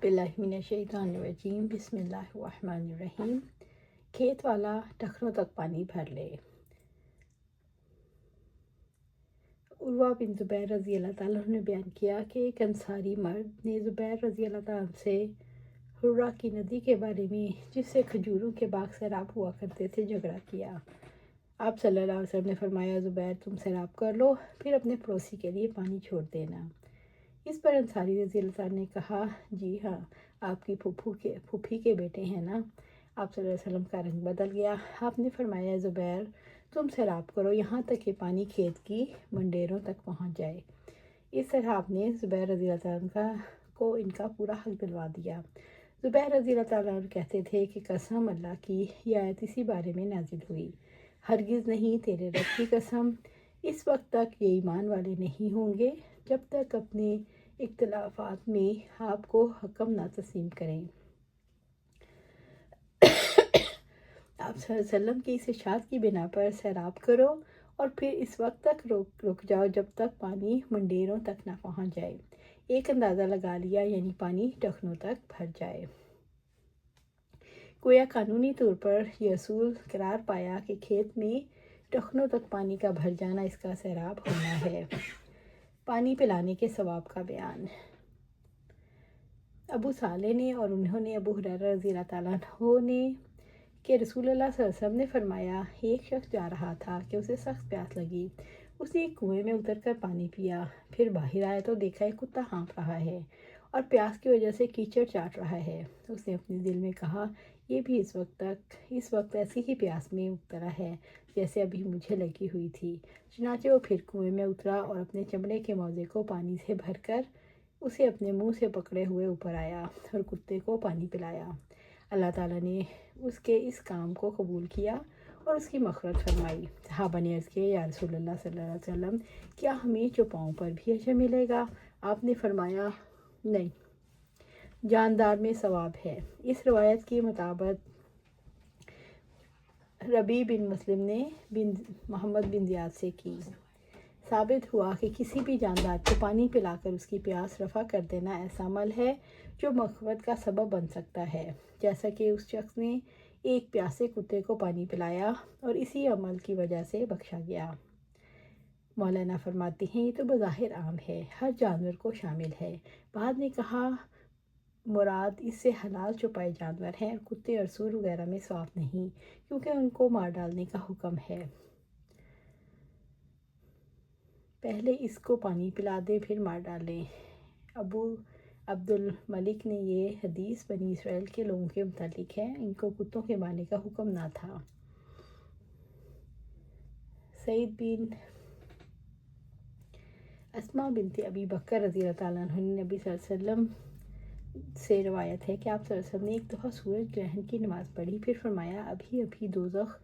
बिल्लाहि मिनश्शैतानिर्रजीम बिस्मिल्लाहिर्रहमानिर्रहीम। खेत वाला टखनों तक पानी भर ले। उर्वा बिन ज़ुबैर रज़ी अल्लाह ताला ने बयान किया कि एक अंसारी मर्द ने ज़ुबैर रज़ी अल्लाह ताला से हुर्रा की नदी के बारे में, जिससे खजूरों के बाग सैराब हुआ करते थे, झगड़ा किया। आप सल्लल्लाहु अलैहि वसल्लम ने फरमाया, ज़ुबैर तुम सैराब कर लो, फिर अपने पड़ोसी के लिए पानी छोड़ देना। इस पर अंसारी रज़ी अल्लाह ताला ने कहा, जी हाँ, आपकी फूफी के बेटे हैं ना। आप सल्लल्लाहु अलैहि वसल्लम का रंग बदल गया। आपने फरमाया, ज़ुबैर तुम सैराब करो यहाँ तक कि पानी खेत की मंडेरों तक पहुँच जाए। इस तरह आपने ज़ुबैर रज़ी अल्लाह ताला को इनका पूरा हक दिलवा दिया। ज़ुबैर रज़ी अल्लाह ताला कहते थे कि कसम अल्लाह की, यह आयत इसी बारे में नाजिल हुई, हरगिज़ नहीं, तेरे रब की कसम, इस वक्त तक ये ईमान वाले नहीं होंगे जब तक अपने इख्तिलाफात में आपको हकम ना तस्लीम करें। आप सल्लल्लाहु अलैहि वसल्लम की इस इरशाद की बिना पर सैराब करो और फिर इस वक्त तक रुक जाओ जब तक पानी मंडेरों तक ना पहुंच जाए। एक अंदाज़ा लगा लिया, यानी पानी टखनों तक भर जाए। गोया कानूनी तौर पर यह असूल करार पाया कि खेत में टखनों तक पानी का भर जाना इसका सैराब होना है। पानी पिलाने के सवाब का बयान। अबू साले ने और उन्होंने अबू हुरैरा रज़ी अल्लाह ताला अन्हु ने कि रसूलुल्लाह सल्लल्लाहु अलैहि वसल्लम ने फरमाया, एक शख्स जा रहा था कि उसे सख्त प्यास लगी। उसने एक कुएं में उतरकर पानी पिया, फिर बाहर आया तो देखा एक कुत्ता हाँफ रहा है और प्यास की वजह से कीचड़ चाट रहा है। उसने अपने दिल में कहा, ये भी इस वक्त ऐसी ही प्यास में उतरा है जैसे अभी मुझे लगी हुई थी। चुनाचे वो फिर कुएं में उतरा और अपने चमड़े के मौजे को पानी से भरकर उसे अपने मुंह से पकड़े हुए ऊपर आया और कुत्ते को पानी पिलाया। अल्लाह ताला ने उसके इस काम को कबूल किया और उसकी मग़फ़िरत फरमाई। सहाबा ने अर्ज़ किया, या रसूलल्लाह सल्लल्लाहु अलैहि वसल्लम, क्या हमें चौपाओं पर भी अजर मिलेगा? आपने फरमाया, नहीं, जानदार में सवाब है। इस रवायत के मुताबिक रबी बिन मुस्लिम ने बिन मोहम्मद बिन ज़ियाद से की। साबित हुआ कि किसी भी जानदार को पानी पिलाकर उसकी प्यास रफ़ा कर देना ऐसा अमल है जो मग़फ़िरत का सबब बन सकता है, जैसा कि उस शख्स ने एक प्यासे कुत्ते को पानी पिलाया और इसी अमल की वजह से बख्शा गया। मौलाना फरमाते हैं, ये तो बज़ाहिर आम है, हर जानवर को शामिल है। बाद ने कहा, मुराद इससे हलाल छुपाए जानवर हैं और कुत्ते और सूर वगैरह में सवाब नहीं, क्योंकि उनको मार डालने का हुक्म है। पहले इसको पानी पिला दे, फिर मार डालें। अबू अब्दुल मलिक ने ये हदीस बनी इसराइल के लोगों के मुतालिक है, इनको कुत्तों के मारने का हुक्म ना था। सईद बिन अस्मा बिनते अबी बकर रज़ी अल्लाह ताला अन्हा ने नबी सल्लल्लाहु अलैहि वसल्लम से रवायत है कि आप सल्लल्लाहु अलैहि वसल्लम ने एक दफ़ा सूरज ग्रहण की नमाज़ पढ़ी, फिर फरमाया, अभी अभी दोज़ख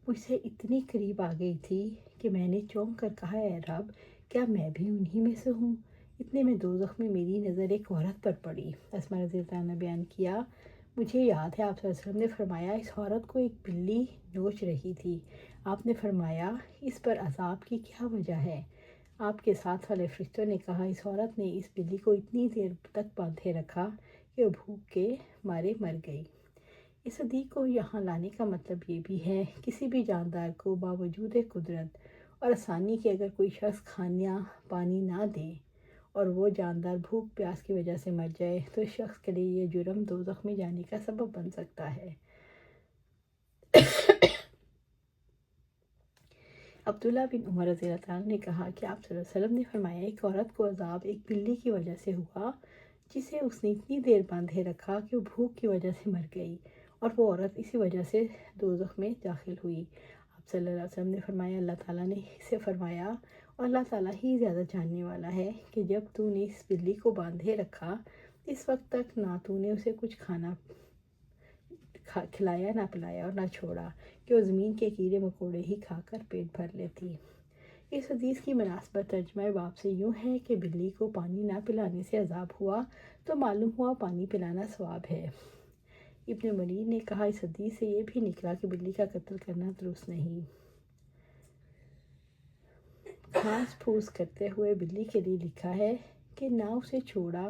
मुझसे इतनी करीब आ गई थी कि मैंने चौंक कर कहा, ऐ रब, क्या मैं भी उन्हीं में से हूँ? इतने में दोज़ख में मेरी नज़र एक औरत पर पड़ी। अस्मा रज़ी अल्लाह ने बयान किया, मुझे याद है आप सल्लल्लाहु अलैहि वसल्लम ने फरमाया, इस औरत को एक बिल्ली नोच रही थी। आपने फरमाया, इस पर अज़ाब की क्या वजह है? आपके साथ वाले फरिश्तों ने कहा, इस औरत ने इस बिल्ली को इतनी देर तक बांधे रखा कि वो भूख के मारे मर गई। इस हदीस को यहाँ लाने का मतलब ये भी है, किसी भी जानदार को बावजूद कुदरत और आसानी के अगर कोई शख्स खाना पानी ना दे और वो जानदार भूख प्यास की वजह से मर जाए तो इस शख्स के लिए ये जुर्म दोज़ख में जाने का सबब बन सकता है। अब्दुल्ला बिन उमर रज़ी अल्लाह ताला ने कहा कि आप सल्लल्लाहु अलैहि वसल्लम ने फरमाया, एक औरत को अज़ाब एक बिल्ली की वजह से हुआ जिसे उसने इतनी देर बांधे रखा कि वो भूख की वजह से मर गई और वो औरत इसी वजह से दोज़ख में दाखिल हुई। आप सल्लल्लाहु अलैहि वसल्लम ने फरमाया, अल्लाह ताला ने इसे फरमाया, और अल्लाह ताला ही ज़्यादा जानने वाला है, कि जब तूने इस बिल्ली को बांधे रखा इस वक्त तक ना तूने उसे कुछ खिलाया, ना पिलाया और ना छोड़ा कि वो ज़मीन के कीड़े मकोड़े ही खाकर पेट भर लेती। इस हदीस की मुनासबत तर्जुमा बाब से यूँ है कि बिल्ली को पानी ना पिलाने से अजाब हुआ तो मालूम हुआ पानी पिलाना सवाब है। इब्न मनीर ने कहा, इस हदीस से ये भी निकला कि बिल्ली का कत्ल करना दुरुस्त नहीं। घास फूस करते हुए बिल्ली के लिए लिखा है कि ना उसे छोड़ा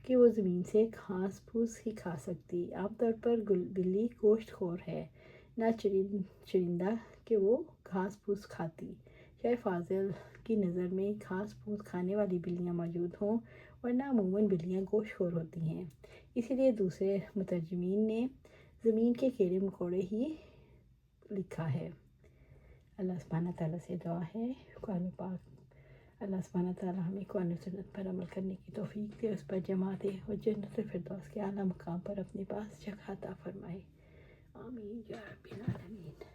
کہ وہ زمین سے گھاس پھوس ہی کھا سکتی۔ عام طور پر بلی گوشت خور ہے، نہ چرندہ کہ وہ گھاس پھوس کھاتی۔ شاید فاضل کی نظر میں گھاس پھوس کھانے والی بلیاں موجود ہوں، ورنہ عموماً بلیاں گوشت خور ہوتی ہیں۔ اسی لیے دوسرے مترجمین نے زمین کے کیڑے مکوڑے ہی لکھا ہے۔ اللہ سبحانہ تعالیٰ سے دعا ہے قرآن پاک اللہ سبحانہ تعالیٰ ہمیں قرآن و سنت پر عمل کرنے کی توفیق دے، اس پر جمع دے اور جنت الفردوس کے اعلیٰ مقام پر اپنے پاس جگہ عطا فرمائے۔ آمین یا رب العالمین۔